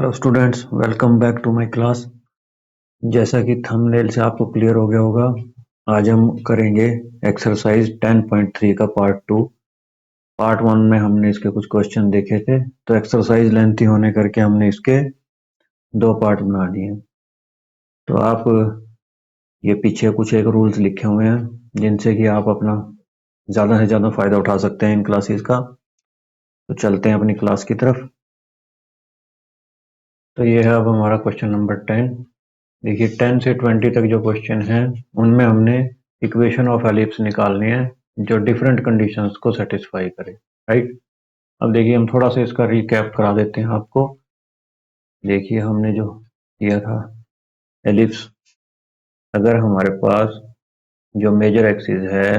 Hello students, welcome back to my class. जैसा कि thumbnail से आपको क्लियर हो गया होगा, आज हम करेंगे एक्सरसाइज 10.3 का पार्ट 2। पार्ट 1 में हमने इसके कुछ क्वेश्चन देखे थे, तो एक्सरसाइज लेंथी होने करके हमने इसके दो पार्ट बना दिए। तो आप ये पीछे कुछ एक रूल्स लिखे हुए हैं जिनसे कि आप अपना ज़्यादा से ज़्यादा फायदा उठा सकते हैं इन क्लासेस का। तो चलते हैं अपनी क्लास की तरफ। तो ये है अब हमारा क्वेश्चन नंबर 10। देखिए 10 से 20 तक जो क्वेश्चन हैं उनमें हमने इक्वेशन ऑफ एलिप्स निकालनी है जो डिफरेंट कंडीशंस को सेटिस्फाई करे, राइट। अब देखिए हम थोड़ा सा इसका रिकैप करा देते हैं आपको। देखिए हमने जो किया था एलिप्स, अगर हमारे पास जो मेजर एक्सिस है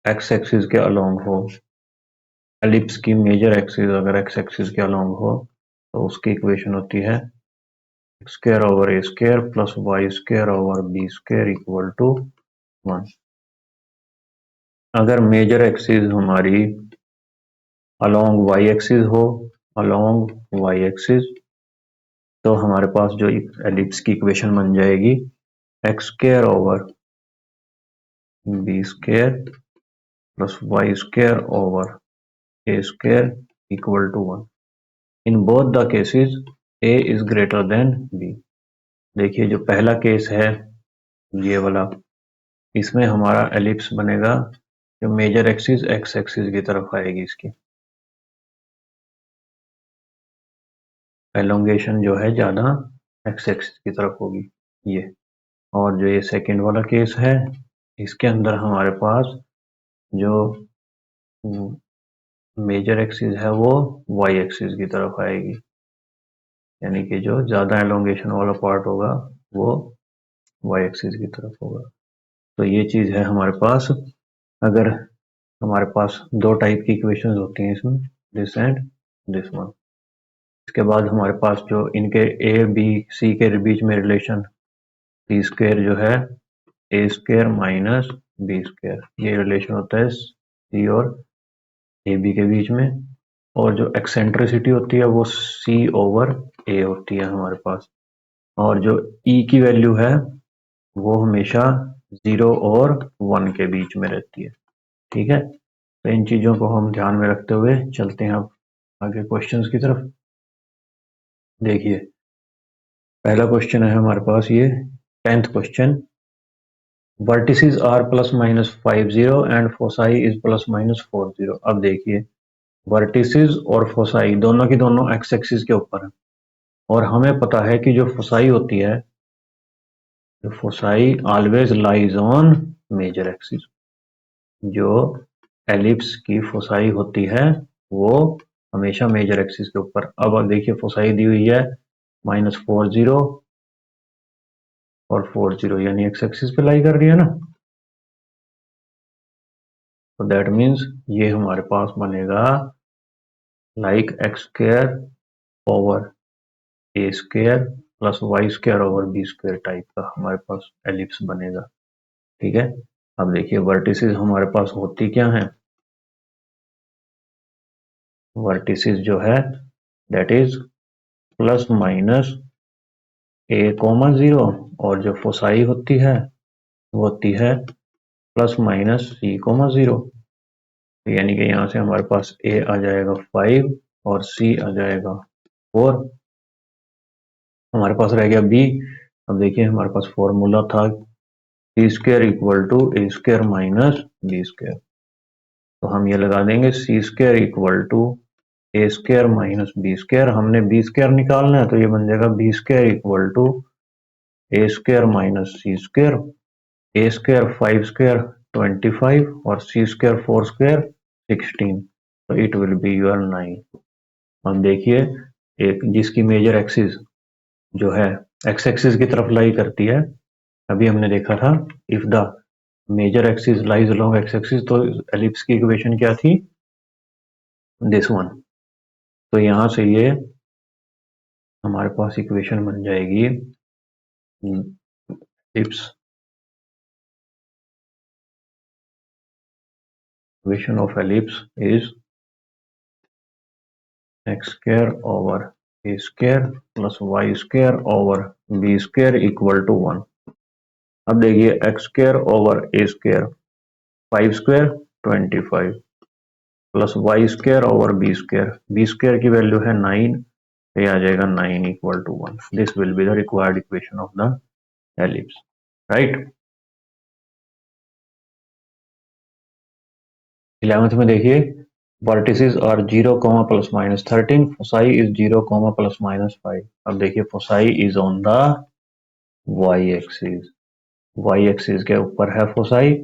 एक्स एक्सिस के अलोंग हो, एलिप्स की मेजर एक्सिस अगर एक्स एक्सिस के अलोंग हो तो उसकी इक्वेशन होती है square over a square plus y square over b square equal to 1। अगर मेजर एक्सिस हमारी अलोंग वाई एक्सिस हो, अलोंग वाई एक्सिस, तो हमारे पास जो एलिप्स की इक्वेशन बन जाएगी x square over b square plus y square over a square equal to 1। In both the cases A is greater than B. देखिए जो पहला केस है ये वाला, इसमें हमारा एलिप्स बनेगा जो मेजर एक्सिस एक्स एक्सिस की तरफ आएगी, इसकी एलोंगेशन जो है ज़्यादा एक्स एक्सिस की तरफ होगी ये। और जो ये सेकंड वाला केस है इसके अंदर हमारे पास जो मेजर एक्सिस है वो वाई एक्सिस की तरफ आएगी, यानी कि जो ज़्यादा एलोंगेशन वाला पार्ट होगा वो वाई एक्सिस की तरफ होगा। तो ये चीज़ है हमारे पास। अगर हमारे पास दो टाइप की इक्वेशंस होती हैं इसमें, दिस एंड दिस वन। इसके बाद हमारे पास जो इनके ए बी सी के बीच में रिलेशन सी स्क्वायर जो है ए स्क्वायर माइनस बी स्क्वायर, ये रिलेशन होता है सी और ए बी के बीच में। और जो एक्सेंट्रिसिटी होती है वो सी ओवर ए होती है हमारे पास। और जो ई की वैल्यू है वो हमेशा 0 और 1 के बीच में रहती है, ठीक है। तो इन चीज़ों को हम ध्यान में रखते हुए चलते हैं अब आगे क्वेश्चंस की तरफ। देखिए पहला क्वेश्चन है हमारे पास ये 10th question. Vertices are plus minus 50 and foci is plus minus 40। अब देखिए वर्टिसेस और फोसाई दोनों की दोनों एक्स एक्सिस के ऊपर है, और हमें पता है कि जो फोसाई होती है, जो foci always lies on major axis. जो एलिप्स की फोसाई होती है वो हमेशा मेजर एक्सिस के ऊपर। अब देखिए फोसाई दी हुई है -40 और 40, यानी एक्स एक्सिस पे लाई कर रही है ना। तो दैट मीन्स ये हमारे पास बनेगा like x square over a square plus y square over b square type का हमारे पास एलिप्स बनेगा, ठीक है। अब देखिए वर्टिसेस हमारे पास होती क्या है, वर्टिसेस जो है that is plus minus a comma 0, और जो फोसाई होती है वो होती है प्लस माइनस सी कोमा 0। यानी कि यहाँ से हमारे पास ए आ जाएगा 5 और सी आ जाएगा 4। हमारे पास रह गया बी। अब देखिए हमारे पास फॉर्मूला था c square equal to a square minus b square. तो हम ये लगा देंगे c square equal to a square minus b square. हमने बी स्क्वायर निकालना है तो ये बन जाएगा b square equal to a square minus c square. A square 5 square 25 और सी स्क्वायर 4 स्क्वायर 16, तो इट विल बी योर 9। अब देखिए एक जिसकी मेजर एक्सिस जो है एक्स एक्सिस की तरफ लाई करती है, अभी हमने देखा था if the major axis lies along x axis, तो एलिप्स की इक्वेशन क्या थी, दिस वन। तो यहां से ये हमारे पास इक्वेशन बन जाएगी ellipse, equation of ellipse is x square over a square plus y square over b square equal to 1। अब देखिए x square over a square 5 square 25 plus y square over b square की value है 9, ये आ जाएगा 9 equal to 1। This will be the required equation of the ellipse, right. 11th में देखिए vertices are 0, plus minus 13, foci is 0, plus minus 5। अब देखिए foci is on the y axis, y axis के ऊपर है फोसाई,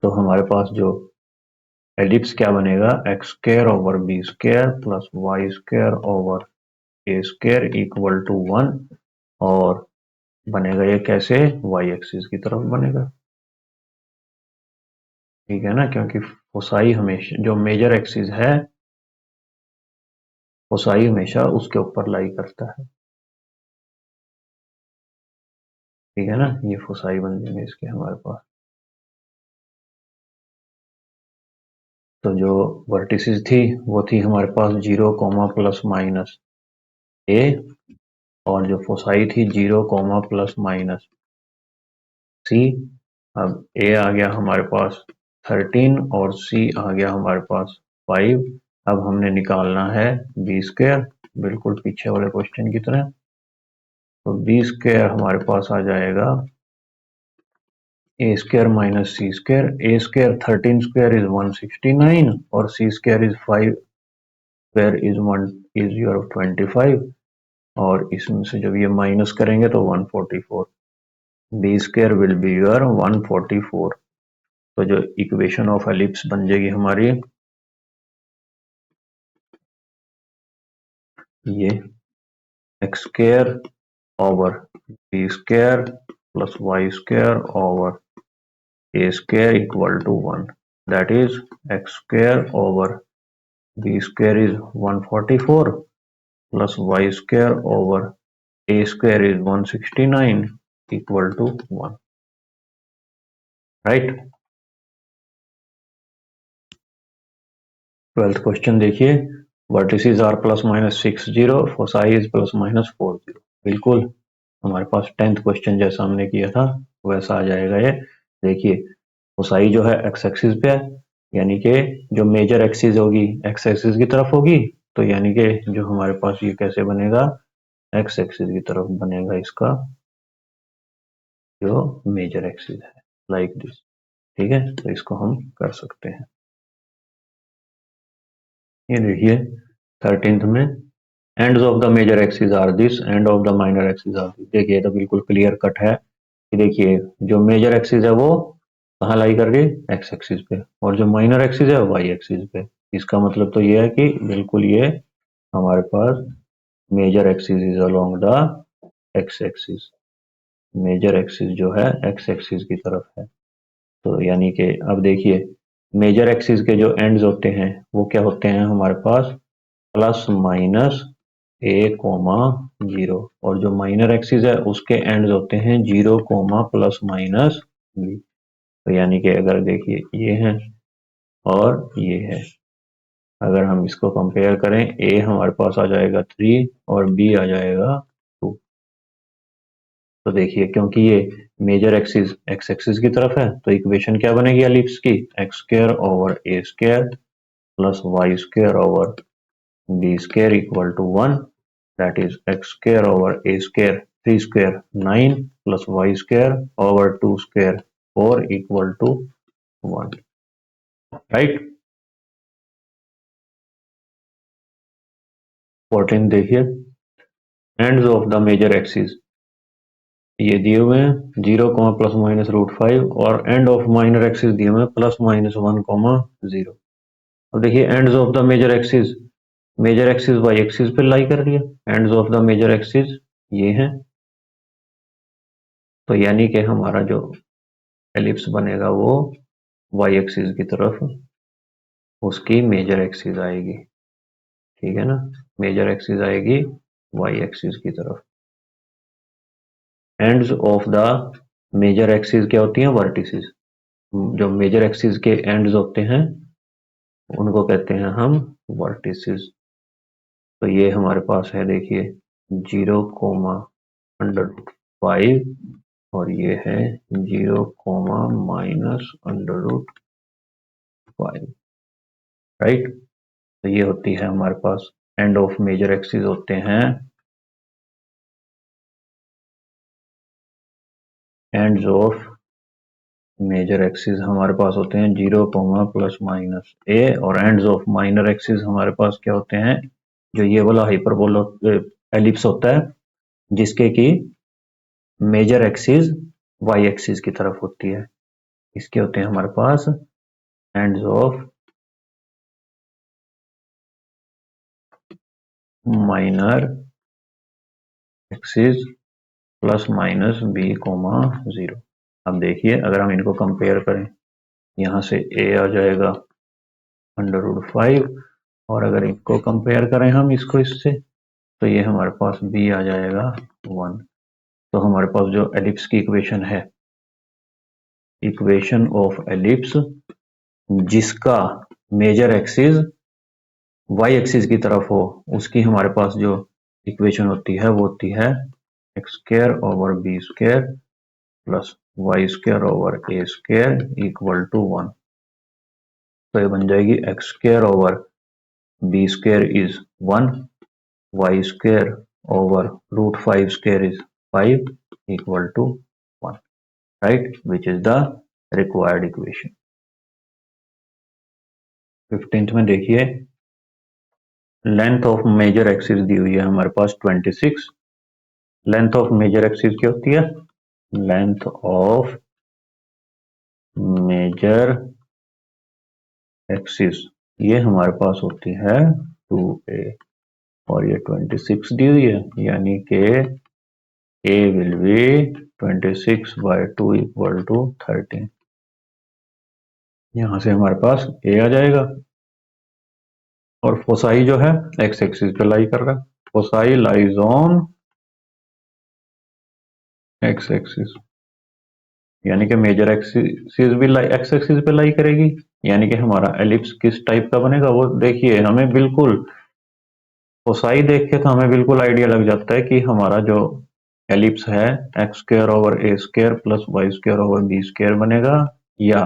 तो हमारे पास जो एलिप्स क्या बनेगा, x square over b square plus y square over a square equal to 1। और बनेगा ये कैसे, वाई एक्सिस की तरफ बनेगा, ठीक है ना, क्योंकि फोसाई हमेशा जो मेजर एक्सिस है फोसाई हमेशा उसके ऊपर लाई करता है, ठीक है ना। ये फोसाई बन जाएंगे इसके हमारे पास। तो जो वर्टिसेस थी वो थी हमारे पास 0, प्लस माइनस ए, और जो फोसाई थी 0, प्लस माइनस सी। अब ए आ गया हमारे पास 13 और सी आ गया हमारे पास 5। अब हमने निकालना है बी स्क्वायर, बिल्कुल पीछे वाले क्वेश्चन की तरह। तो बी स्क्वायर हमारे पास आ जाएगा a square minus c square. A square 13 square is 169 और c square is 5 square is your 25, और इसमें से जब ये माइनस करेंगे तो 144, b square will be your 144। तो जो इक्वेशन ऑफ एलिप्स बन जाएगी हमारी ये x square over b square plus y square over a square equal to 1, that is x square over b square is 144 plus y square over a square is 169 equal to 1, right. 12th question देखिए, vertices are plus minus 60, foci is plus minus 40। बिल्कुल हमारे पास 10th question जैसा हमने किया था वैसा आ जाएगा ये। देखिए फोसाई जो है एक्स एक्सिस पे है, यानी कि जो मेजर एक्सिस होगी एक्स एक्सिस की तरफ होगी, तो यानी कि जो हमारे पास ये कैसे बनेगा, एक्स एक्सिस की तरफ बनेगा इसका जो मेजर एक्सिस है, लाइक दिस, ठीक है। तो इसको हम कर सकते हैं। ये देखिए 13th में ends of the major axis are this, end of the minor axis are this. देखिए तो बिल्कुल क्लियर कट है कि देखिए जो मेजर एक्सिस है वो कहाँ लाई कर रही है, एक्स एक्सिस पे, और जो माइनर एक्सिस है वाई एक्सिस पे। इसका मतलब तो ये है कि बिल्कुल ये हमारे पास major axis is along the x axis, major axis जो है एक्स एक्सिस की तरफ है। तो यानी कि अब देखिए मेजर एक्सिस के जो एंड्स होते हैं वो क्या होते हैं हमारे पास, प्लस माइनस ए कोमा 0, और जो माइनर एक्सिस है उसके एंड्स होते हैं 0 कोमा प्लस माइनस बी। तो यानी कि अगर देखिए ये है और ये है, अगर हम इसको कंपेयर करें, ए हमारे पास आ जाएगा 3 और बी आ जाएगा 2। तो देखिए क्योंकि ये मेजर एक्सिस एक्स एक्सिस की तरफ है तो इक्वेशन क्या बनेगी एलिप्स की, x square over a square plus y square over b square equal to 1, that is x square over a square 3 square 9 plus y square over 2 square 4 equal to 1, right. 14 देखिए ends of the major axis ये दिए हुए हैं 0, plus minus √5, और end of minor axis दिए हुए हैं plus minus 1, 0। अब देखिए ends of the major axis y axis पे लाई कर रही है, ends of the major axis ये हैं, तो यानी कि हमारा जो एलिप्स बनेगा वो वाई एक्सिस की तरफ उसकी मेजर एक्सिस आएगी, ठीक है ना, मेजर एक्सिस आएगी वाई एक्सिस की तरफ। Ends of the major axis क्या होती हैं, वर्टिसेस। जो मेजर एक्सिस के एंड्स होते हैं उनको कहते हैं हम वर्टिसेस, तो ये हमारे पास है, देखिए 0,5 और ये है 0,-5, राइट। तो ये होती है हमारे पास एंड ऑफ मेजर एक्सिस होते हैं, एंड्स ऑफ मेजर एक्सिस हमारे पास होते हैं 0,± a, और एंड्स ऑफ माइनर एक्सिस हमारे पास क्या होते हैं, जो ये वाला हाइपरबोला एलिप्स होता है जिसके की मेजर एक्सिस वाई एक्सिस की तरफ होती है, इसके होते हैं हमारे पास ends of minor axis ±b,0। अब देखिए अगर हम इनको कंपेयर करें, यहाँ से a आ जाएगा √5, और अगर इनको कंपेयर करें हम इसको इससे, तो ये हमारे पास b आ जाएगा 1। तो हमारे पास जो एलिप्स की इक्वेशन है, इक्वेशन ऑफ एलिप्स जिसका मेजर एक्सिस वाई एक्सिस की तरफ हो, उसकी हमारे पास जो इक्वेशन होती है वो होती है x² / b² plus y² / a² = 1। तो ये बन जाएगी x² / b² is 1, y² / √5² is 5 = 1, right, which is the required equation। 15th में देखिए लेंथ ऑफ मेजर एक्सिस दी हुई है हमारे पास 26। लेंथ ऑफ मेजर एक्सिस क्या होती है, लेंथ ऑफ मेजर एक्सिस ये हमारे पास होती है 2a, और ये 26 दी हुई है, यानी कि a will be 26/2 = 13। यहां से हमारे पास a आ जाएगा, और फोसाई जो है एक्स एक्सिस पे लाई कर रहा है, foci lies on x axis, यानी कि मेजर एक्सिस भी एक्स एक्सिस पे लाई करेगी, यानी कि हमारा एलिप्स किस टाइप का बनेगा वो देखिए, हमें बिल्कुल फोसाई देख के तो हमें बिल्कुल आइडिया लग जाता है कि हमारा जो एलिप्स है x² / a² plus y² / b² बनेगा, या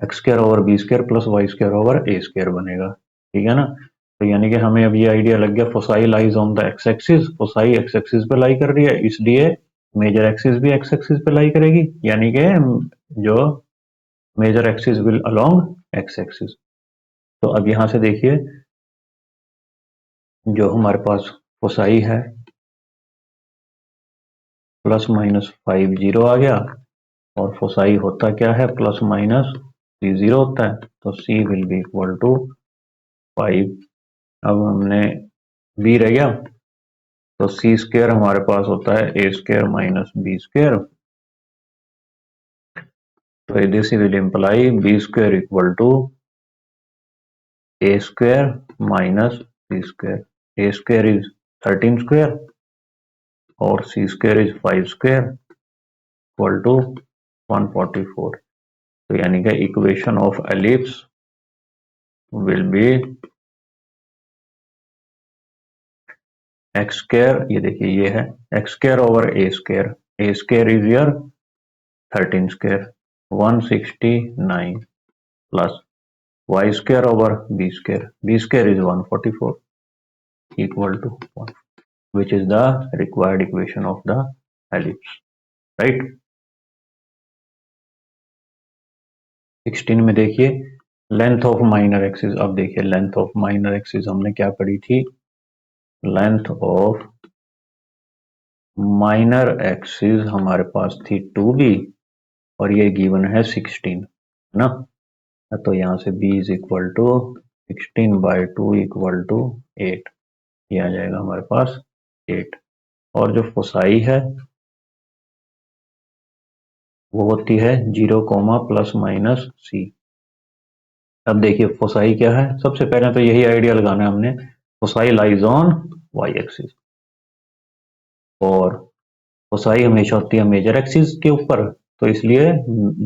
x² / b² plus y² / a² बनेगा, ठीक है ना। तो यानी कि हमें अब ये आइडिया लग गया, foci lies on the x axis, foci x axis पे लाई कर रही है, इसलिए मेजर एक्सिस भी एक्स एक्सिस पे लाई करेगी, यानी कि जो major axis will along x axis. तो अब यहां से देखिए जो हमारे पास फोसाई है ±5 0 आ गया, और फोसाई होता क्या है ±c0 होता है, तो c will be equal to 5। अब हमने b रह गया, तो c² हमारे पास होता है a² - b², तो this will imply b² = a² - c²। a² is 13² और c² is 5² = 144। तो यानी कि equation of ellipse will be x², ये देखिए ये है x² / a², is your 13², 169 plus y² / b² is 144 equal to 1, which is the required equation of the ellipse, right। 16 में देखिए लेंथ ऑफ माइनर एक्सिस। अब देखिए लेंथ ऑफ माइनर एक्सिस हमने क्या पढ़ी थी, लेंथ ऑफ माइनर एक्सिस हमारे पास थी 2b, और ये गिवन है 16 ना, तो यहाँ से b इज इक्वल टू 16/2 = 8, ये आ जाएगा हमारे पास 8। और जो फोसाई है वो होती है 0, ±c। अब देखिए फोसाई क्या है, सबसे पहले तो यही आइडिया लगाना है हमने, foci lies on y axis, और फोसाई हमेशा होती है मेजर एक्सिस के ऊपर, तो इसलिए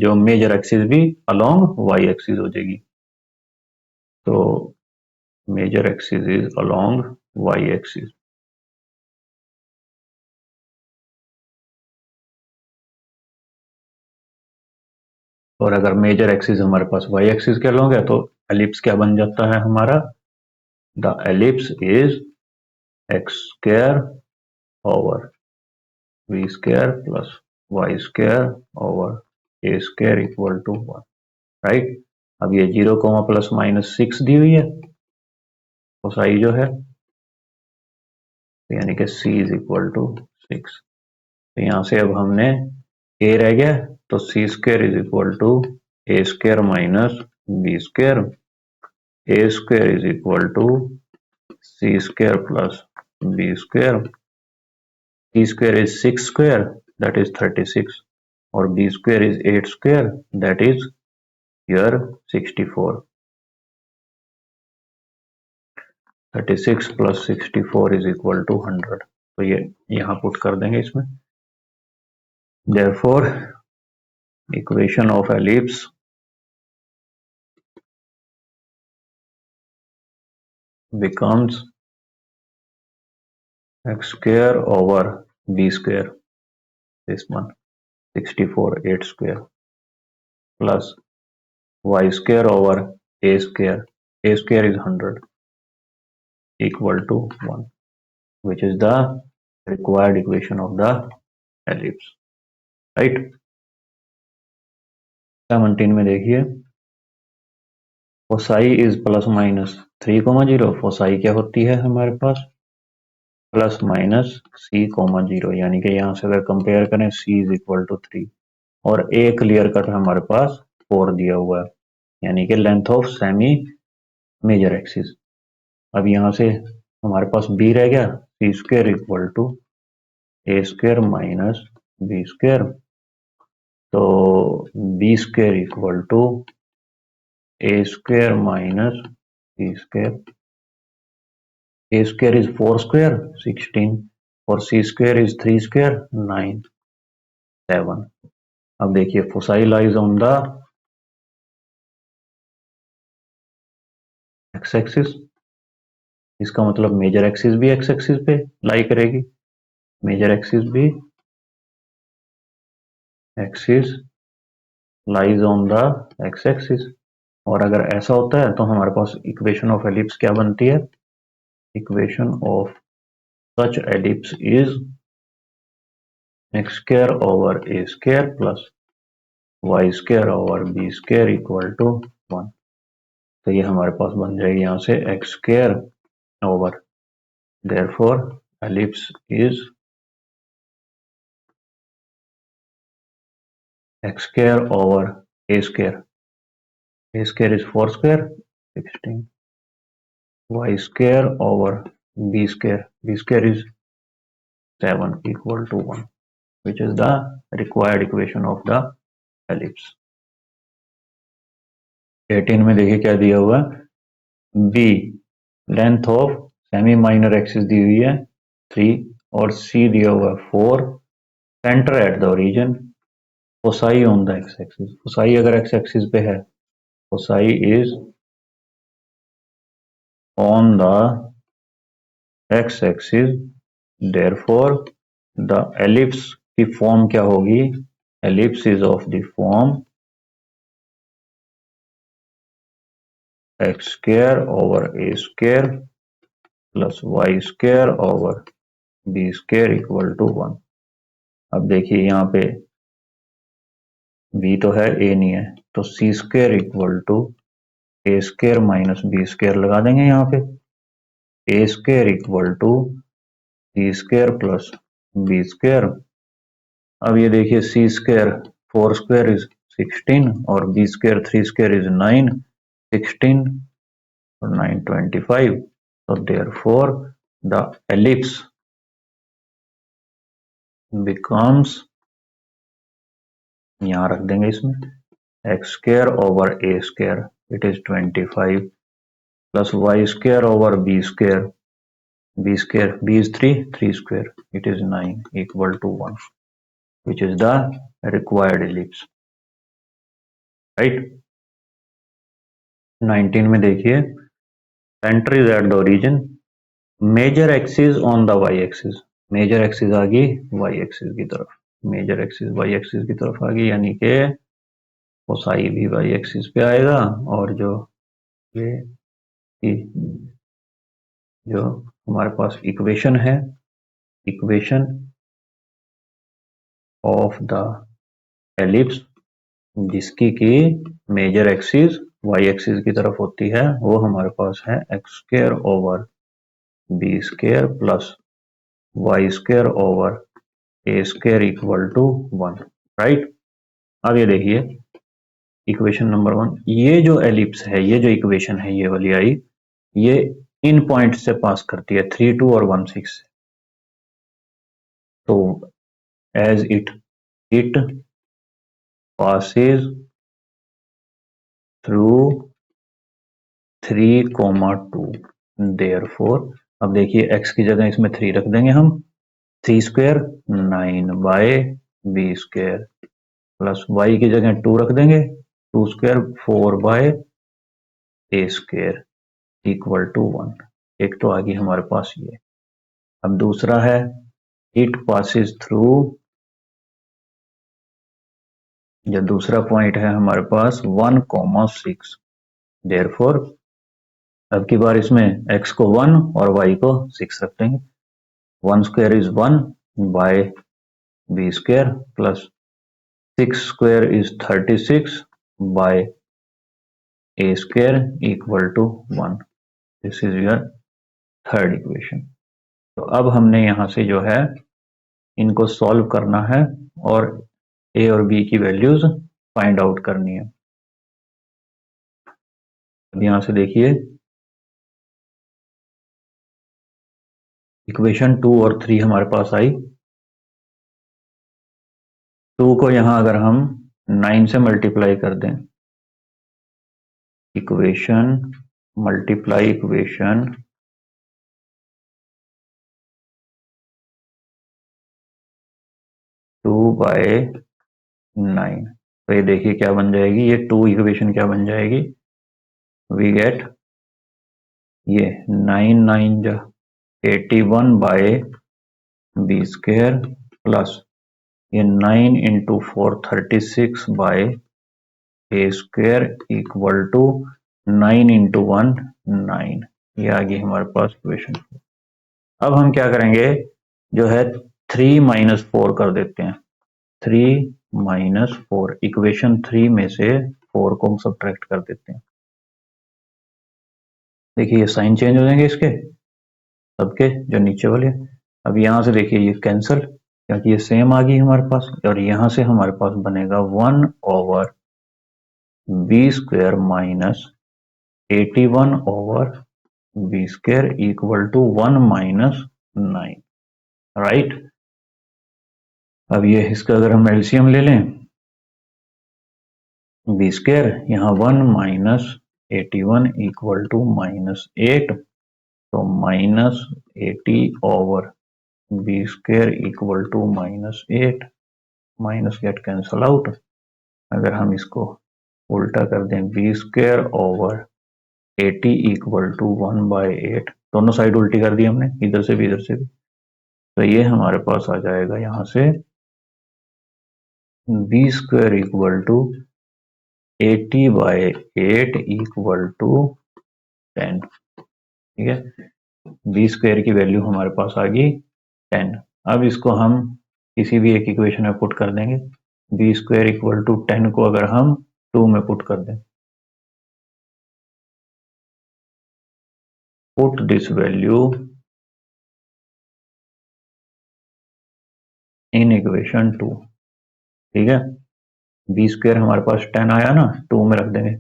जो मेजर एक्सिस भी अलोंग वाई एक्सिस हो जाएगी। तो major axis is along y axis. और अगर मेजर एक्सिस हमारे पास y एक्सिस के अलॉन्ग है तो एलिप्स क्या बन जाता है हमारा, the ellipse is x square over v square plus y square over a square equal to 1, right. अब ये 0 प्लस माइनस 6 दी हुई है कोसाई जो है, तो यानी कि c इज इक्वल टू 6। तो यहाँ से अब हमने a रह गया, तो c square is equal to a square minus b square, a square is equal to c square plus b square, c square is 6 square that is 36 और b square is 8 square that is your 64। 36 plus 64 is equal to 100, तो ये यहाँ put कर देंगे इसमें। Therefore, equation of ellipse becomes x square over b square, this one 64 8 square plus y square over a square is 100 equal to 1, which is the required equation of the ellipse, right। 17 में देखिए foci is plus minus 3,0, foci क्या होती है हमारे पास plus minus c,0, यानी कि यहाँ से अगर कंपेयर करें c इज इक्वल टू 3 और a क्लियर कट हमारे पास 4 दिया हुआ है, यानी कि length of semi major axis. अब यहाँ से हमारे पास b रह गया, c square equal to a square minus b square, तो b square equal to a square minus b square, a square is 4 square 16 और सी स्क्वायर इज 3 स्क्वायर 9 7। अब देखिए foci lies on the x axis, इसका मतलब major axis भी x axis पे lie करेगी, major axis भी axis lies on the x axis. और अगर ऐसा होता है तो हमारे पास इक्वेशन ऑफ एलिप्स क्या बनती है, equation of such ellipse is x square over a square plus y square over b square equal to 1। तो ये हमारे पास बन जाएगी यहाँ से x square over, therefore ellipse is x square over a square, a square is 4 square 16, y square over b square is 7 equal to 1, which is the required equation of the ellipse। 18 में देखिए क्या दिया हुआ है, b length of semi minor axis दी हुई है 3 और c दिया हुआ है 4, centre at the origin, foci on the x axis, foci अगर एक्स एक्सिस पे है, foci is on the x axis, therefore the ellipse की फॉर्म क्या होगी, ellipse is of the form x square over a square plus y square over b square equal to 1। अब देखिए यहाँ पे b तो है a नहीं है, तो c square equal to a square minus b square लगा देंगे यहाँ पे, a square equal to c square plus b square. अब ये देखिए सी स्क्वायर 4 स्क्वायर इज 16 और बी स्क्वायर 3 स्क्वायर इज 9, 16 और 9 25, तो देयरफॉर द एलिप्स बिकम्स, यहाँ रख देंगे इसमें x square over a square it is 25 plus y square over b square, b is 3 square it is 9 equal to 1, which is the required ellipse, right। 19 में देखिए centre is at the origin, major axis on the y axis, major axis आ गई y axis की तरफ, major axis y axis की तरफ आ गई, यानी कि कोसाई भी वाई एक्सिस पे आएगा, और जो ये जो हमारे पास इक्वेशन है, इक्वेशन ऑफ द एलिप्स जिसकी की मेजर एक्सिस वाई एक्सिस की तरफ होती है, वो हमारे पास है x square over b square plus y square over a square equal to 1, right. अब ये देखिए इक्वेशन नंबर 1, ये जो एलिप्स है, ये जो इक्वेशन है, ये वाली आई, ये इन पॉइंट से पास करती है 3, 2 और 1, 6 से। तो as it passes through 3, 2, therefore अब देखिए x की जगह इसमें 3 रख देंगे हम, 3 square 9 by b square plus y की जगह 2 रख देंगे, 2 square 4 by a square equal to 1। एक तो आ गई हमारे पास ये। अब दूसरा है इट पासिस थ्रू, जो दूसरा पॉइंट है हमारे पास 1, 6, देयरफॉर अब की बार इसमें x को 1 और y को 6 रख देंगे, 1 square is 1 by b square plus 6 square is 36 by a square equal to 1। This is your third equation. तो अब हमने यहां से जो है इनको सॉल्व करना है और ए और बी की वैल्यूज फाइंड आउट करनी है। अब यहां से देखिए इक्वेशन 2 और 3 हमारे पास आई। 2 को यहां अगर हम 9 से मल्टीप्लाई कर दें, इक्वेशन मल्टीप्लाई इक्वेशन 2 बाय 9, तो ये देखिए क्या बन जाएगी, ये 2 इक्वेशन क्या बन जाएगी, वी गेट ये 9 9 जा 81 बाय बी स्क्वायर प्लस ये 9 into 4 36 by a square equal to 9 into 1 9। ये आ गई हमारे पास इक्वेशन। अब हम क्या करेंगे, जो है 3 माइनस 4 कर देते हैं, 3 माइनस 4, इक्वेशन 3 में से 4 को हम सब्ट्रैक्ट कर देते हैं। देखिए ये साइन चेंज हो जाएंगे इसके सबके जो नीचे वाले। अब यहां से देखिए ये कैंसल, क्योंकि ये सेम आ गई हमारे पास, और यहां से हमारे पास बनेगा 1 over b square minus 81 over b square equal to 1 minus 9, right. अब ये इसका अगर हम एलसीएम ले लें, बी स्क्वायर यहाँ 1 माइनस 81 इक्वल टू -8, तो -80 over b square equal to -8, minus get cancel out. अगर हम इसको उल्टा कर दें, b square over 80 equal to 1/8, दोनों साइड उल्टी कर दी हमने, इधर से भी इधर से भी, तो ये हमारे पास आ जाएगा यहाँ से b square equal to 80/8 equal to 10, ठीक है। बी स्क्वायर की वैल्यू हमारे पास आ गई 10। अब इसको हम किसी भी एक इक्वेशन में पुट कर देंगे, बी स्क्वायर इक्वल टू 10 को अगर हम 2 में पुट कर दें, put this value in equation 2, ठीक है। बी स्क्वायर हमारे पास 10 आया ना, 2 में रख देंगे,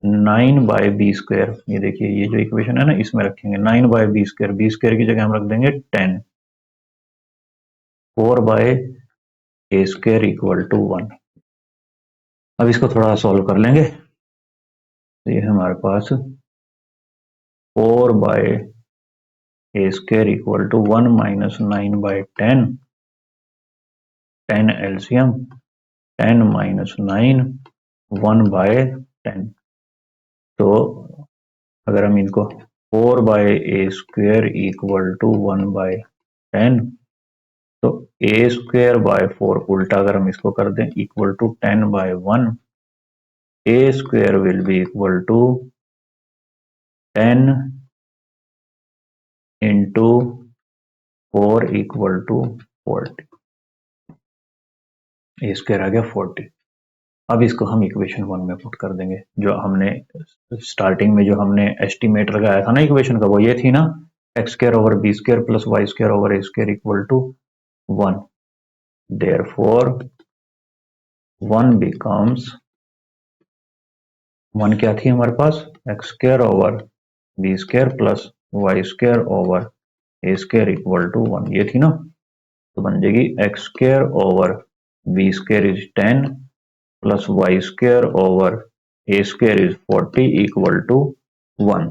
9 बाय बी स्क्वायर, ये देखिए ये जो इक्वेशन है ना इसमें रखेंगे 9 by b square, b square की जगह हम रख देंगे 10, 4 by a square equal to 1। अब इसको थोड़ा सॉल्व कर लेंगे, तो ये हमारे पास 4 by a square equal to 1 minus 9/10, 10 LCM, 10 minus 9, 1/10। तो अगर हम इनको 4/a² इक्वल टू 1/10। तो a² by 4 उल्टा अगर हम इसको कर दें equal to 10/1, a² will be equal to 10 into 4 equal to 40। a² आ गया 40। अब इसको हम इक्वेशन 1 में पुट कर देंगे। जो हमने स्टार्टिंग में जो हमने एस्टिमेट लगाया था ना इक्वेशन का, वो ये थी ना, x² over b² plus y² over a² equal to 1। Therefore 1 becomes 1 क्या थी हमारे पास, x² over b² plus y² over a² equal to 1, ये थी ना। तो बन जाएगी x² over b² is 10 plus y² over a² is 40 equal to 1।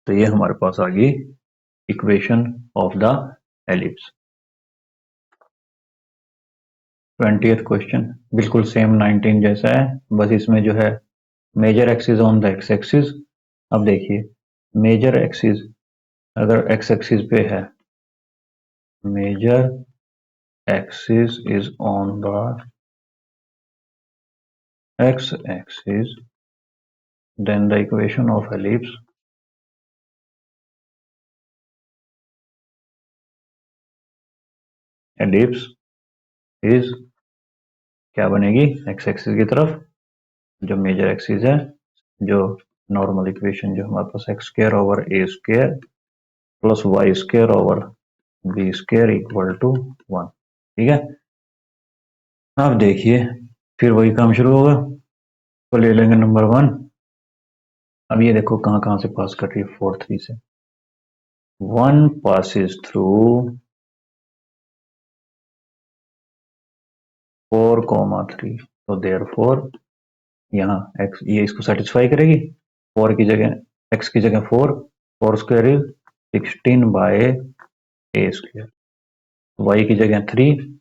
तो ये हमारे पास आ गई equation of the ellipse. 20th question बिल्कुल सेम 19 जैसा है, बस इसमें जो है major axis on the x axis. अब देखिए मेजर एक्सिस अगर एक्स एक्सिस पे है, major axis is on the x axis, then the equation of ellipse is क्या बनेगी, एक्स एक्सिस की तरफ जो मेजर एक्सिस है, जो नॉर्मल इक्वेशन जो हमारे पास x² over a² plus y² over b² equal to 1। ठीक है, अब देखिए फिर वही काम शुरू होगा। तो ले लेंगे नंबर 1। अब ये देखो कहाँ कहाँ से पास कर रही है, 4 3 से। 1 passes through 4,3। तो therefore यहाँ x ये इसको सेटिस्फाई करेगी। 4 की जगह x की जगह 4 इज 16/a², y की जगह 3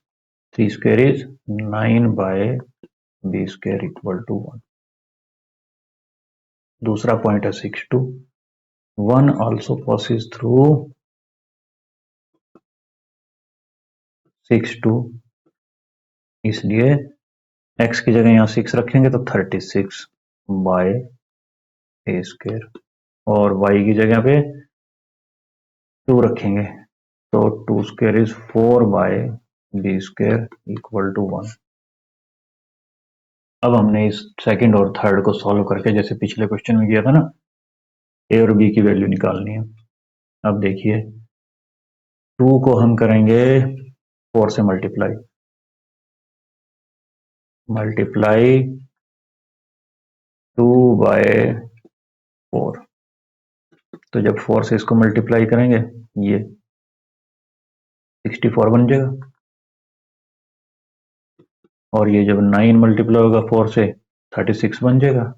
इज 9/b² इक्वल टू 1। दूसरा पॉइंट है 6 2। 1 ऑल्सो passes थ्रू 6 2, इसलिए x की जगह यहाँ 6 रखेंगे तो 36/a², और y की जगह पे 2 रखेंगे तो 2² इज 4/b² इक्वल टू 1। अब हमने इस सेकंड और थर्ड को सॉल्व करके जैसे पिछले क्वेश्चन में किया था ना, a और b की वैल्यू निकालनी है। अब देखिए 2 को हम करेंगे 4 से मल्टीप्लाई 2/4। तो जब 4 से इसको मल्टीप्लाई करेंगे ये 64 बन जाएगा, और ये जब 9 मल्टीप्लाई होगा 4 से 36 बन जाएगा,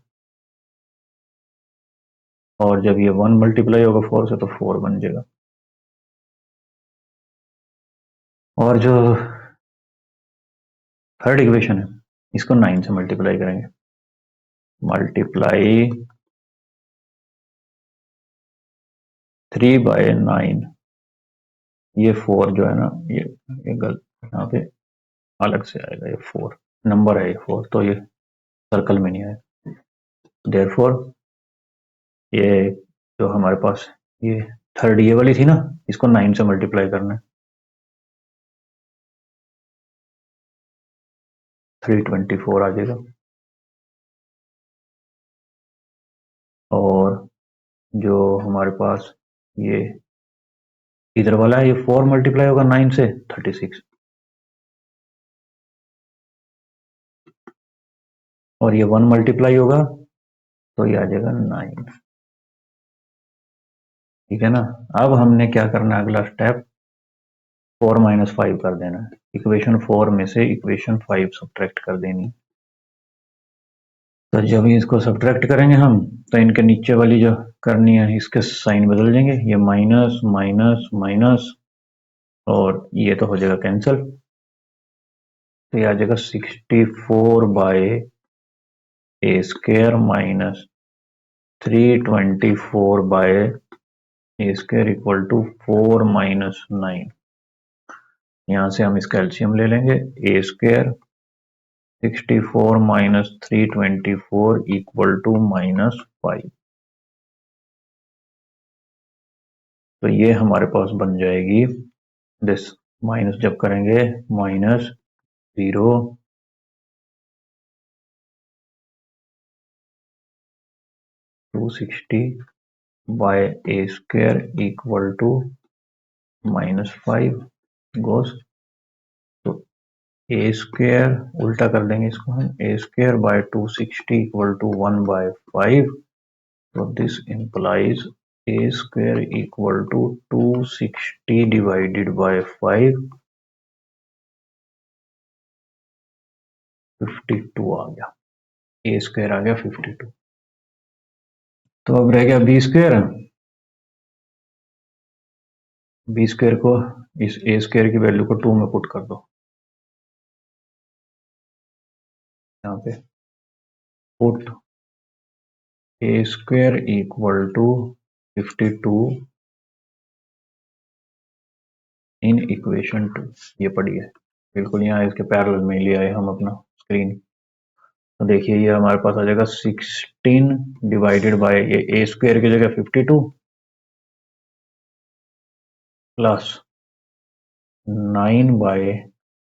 और जब ये 1 मल्टीप्लाई होगा 4 से तो 4 बन जाएगा। और जो थर्ड इक्वेशन है इसको 9 से मल्टीप्लाई करेंगे, मल्टीप्लाई 3/9। ये 4 जो है ना, ये गलत यहाँ पे अलग से आएगा, ये 4 नंबर है, ये 4 तो ये सर्कल में नहीं आएगा। देयरफॉर ये जो हमारे पास ये थर्ड ये वाली थी ना, इसको 9 से मल्टीप्लाई करना है, 324 आ जाएगा। और जो हमारे पास ये इधर वाला है, ये 4 मल्टीप्लाई होगा 9 से 36, और ये 1 मल्टीप्लाई होगा तो ये आ जाएगा 9। ठीक है ना। अब हमने क्या करना है, अगला स्टेप 4 - 5 कर देना है। इक्वेशन 4 में से इक्वेशन 5 सब्ट्रैक्ट कर देनी। तो जब इसको सब्ट्रैक्ट करेंगे हम, तो इनके नीचे वाली जो करनी है इसके साइन बदल जाएंगे, ये माइनस माइनस माइनस, और ये तो हो जाएगा कैंसिल। तो ये आ जाएगा 64/a² minus 324 by a square equal to 4 minus 9। यहाँ से हम इसका एलसीएम ले लेंगे। A square 64 minus 324 equal to -5। तो ये हमारे पास बन जाएगी दिस, माइनस जब करेंगे -0 260 by a square equal to -5 goes, तो ए स्क्वायर उल्टा कर देंगे इसको हम, a square by 260 equal to 1/5। तो this implies a square equal to 260 divided by 5, 52 आ गया। ए स्क्वायर आ गया 52। तो अब रह गया बी स्क्वायर। बी स्क्वायर को इस ए स्क्वायर की वैल्यू को 2 में पुट कर दो। यहाँ पे put a square equal to 52 in equation 2। ये पढ़िए, बिल्कुल यहाँ इसके पैरेलल में ले आए हम अपना स्क्रीन। तो देखिए ये हमारे पास आ जाएगा 16 डिवाइडेड बाय ए स्क्वायर की जगह 52 plus 9 by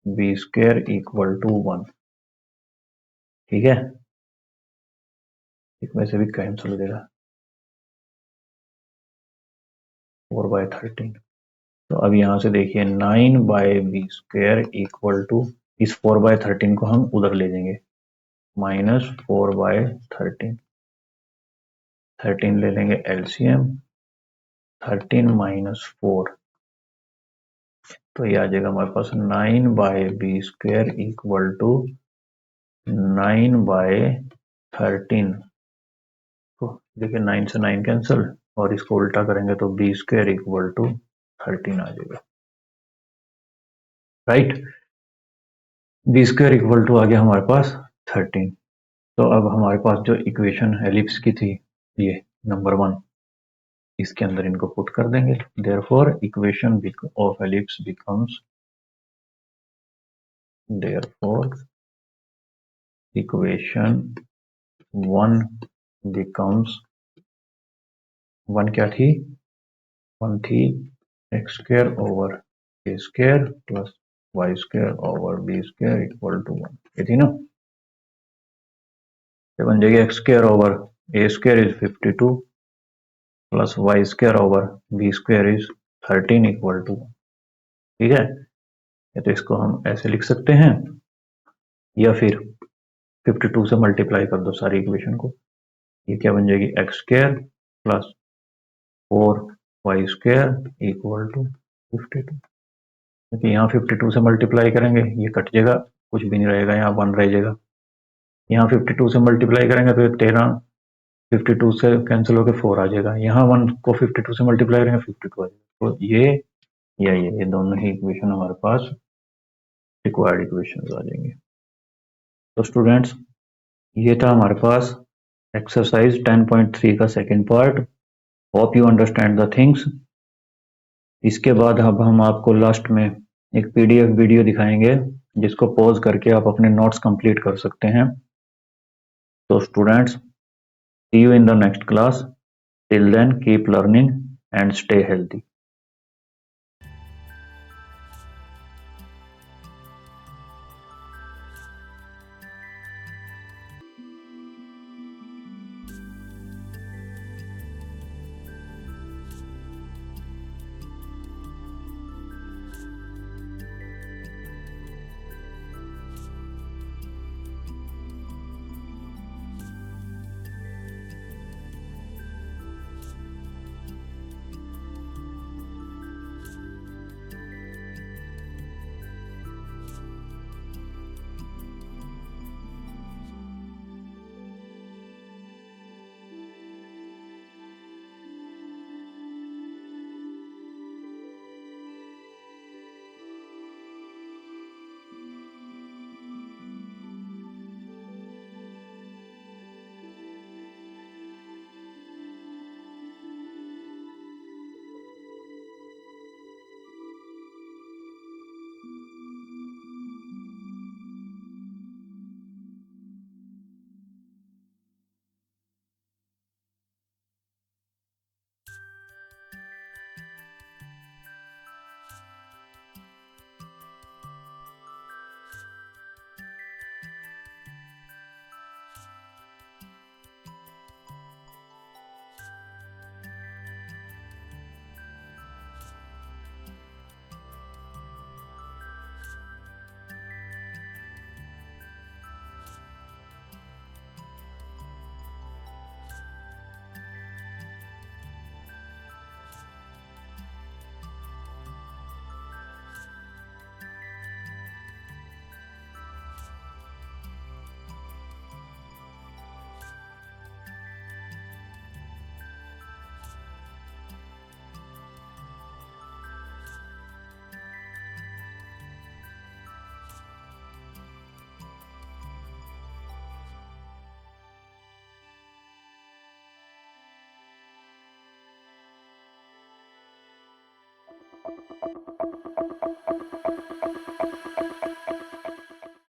b square equal to 1। ठीक है, इसमें से भी कैंसिल हो जाएगा 4/13। तो अब यहाँ से देखिए 9 by b square equal to, इस 4/13 को हम उधर ले जाएंगे, -4/13। 13 ले लेंगे एलसीएम, 13 माइनस 4, तो ये आ जाएगा हमारे पास 9 by b square equal to 9/13। तो देखिए 9 से 9 कैंसिल, और इसको उल्टा करेंगे तो बी स्क्वायर इक्वल टू 13 आ जाएगा। Right, b square equal to आ गया हमारे पास 13। तो अब हमारे पास जो इक्वेशन एलिप्स की थी, ये नंबर 1, इसके अंदर इनको पुट कर देंगे। Therefore equation of ellipse becomes, therefore equation 1 becomes, 1 क्या थी, 1 थी x square over a square plus y square over b square equal to 1, ये थी ना। ये बन जाएगी x square over a square is 52 plus y square over b square is 13 equal to 1। ठीक है, तो इसको हम ऐसे लिख सकते हैं, या फिर 52 से मल्टीप्लाई कर दो सारी इक्वेशन को। ये क्या बन जाएगी, x square plus 4y square equal to 52। क्योंकि यहाँ 52 से मल्टीप्लाई करेंगे ये कट जाएगा, कुछ भी नहीं रहेगा, यहाँ 1 रह जाएगा। यहाँ 52 से मल्टीप्लाई करेंगे तो ये 13, 52 से कैंसिल होकर 4 आ जाएगा। यहाँ 1 को 52 से मल्टीप्लाई करेंगे 52 आ जाएगा। तो ये या ये दोनों ही इक्वेशन हमारे पास रिक्वायर्ड इक्वेशन आ जाएंगे। तो स्टूडेंट्स, ये था हमारे पास एक्सरसाइज 10.3 का second part. Hope you understand the things. इसके बाद अब हम आपको लास्ट में एक पीडीएफ वीडियो दिखाएंगे, जिसको पॉज करके आप अपने नोट्स कंप्लीट कर सकते हैं। तो students, see you in the next class. Till then keep learning and stay healthy.